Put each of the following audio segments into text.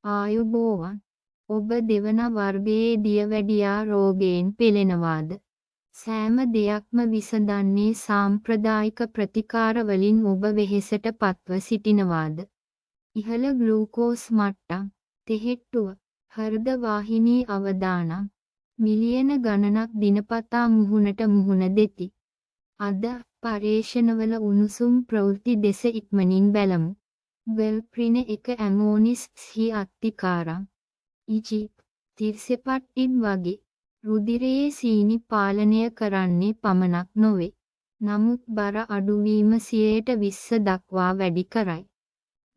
ආයුබෝවන්. ඔබ දෙවන වර්ගයේ දියවැඩියා රෝගයෙන් පෙළෙනවාද? සෑම දෙයක්ම විසඳන්නේ සාම්ප්‍රදායික ප්‍රතිකාර වලින් ඔබ වෙහෙසට පත්ව සිටිනවාද? ඉහළ ග්ලූකෝස් මට්ටම්, තෙහෙට්ටුව, හෘද වාහිනී අවදානම්, මිලියන ගණනක් දිනපතා මුහුණට මුහුණ දෙති. අද පර්යේෂණවල උණුසුම් ප්‍රවෘත්ති දෙස ඉක්මනින් බලමු. වෙල්ප්‍රින එක ඇමෝනිස් හි අත්තිකාරම්. ඉජිප් තිර්සෙපට්ටින් වගේ රුධිරයේ සීනි පාලනය කරන්නේ පමණක් නොවේ. නමුත් බර අඩුවීම 20% දක්වා වැඩි කරයි.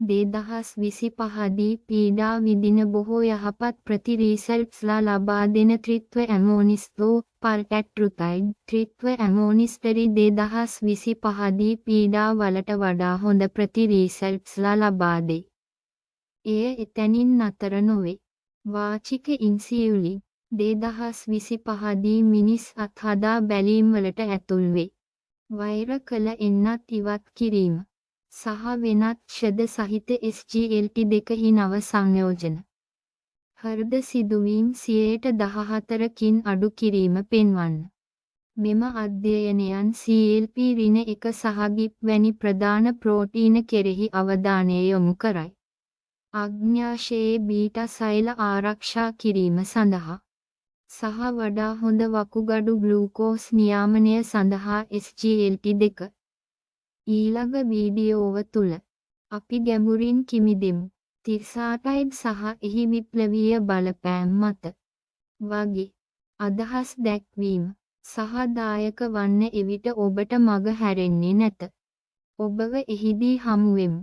2025 දී පීඩා විඳින බොහෝ යහපත් ප්‍රතිරීසල්ස්ලා ලබා දෙන ත්‍රිත්ව ඇමෝනිස්තෝ පල්ටැට්රුතයිඩ් ත්‍රිත්ව ඇමෝනිස්ටරි 2025 දී පීඩා වලට වඩා හොඳ ප්‍රතිරීසල්ස්ලා ලබා දෙයි. එය එතැනින් නතර නොවේ. වාචික ඉන්සියුලින් 2025 දී මිනිස් අත්හදා බැලීම්වලට ඇතුල් වේ. වෛර කළ එන්නත් ඉවත් කිරීම සහ වෙනත් ක්ෂද සහිත SGLT2 හි නව සංයෝජන. හෘද සිදුවීම් 14%කින් අඩු කිරීම පෙන්වන්න. මෙම අධ්‍යයනයන් CLP-1 සහ GIP වැනි ප්‍රධාන ප්‍රෝටීන කෙරෙහි අවධානය යොමු කරයි. අග්න්‍යාශයේ බීටා සෛල ආරක්ෂා කිරීම සඳහා සහ වඩා හොඳ වකුගඩු ග්ලූකෝස් නියාමනය සඳහා SGLT2. ඊළඟ වීඩියෝව තුල අපි ගැඹුරින් කිමිදෙමු. තිර්සාටයිඩ් සහ එහි විප්ලවීය බලපෑම් මත වගේ අදහස් දැක්වීම සහදායක වන්න එවිට ඔබට මග හැරෙන්නේ නැත. ඔබව එහිදී හමුවෙමු.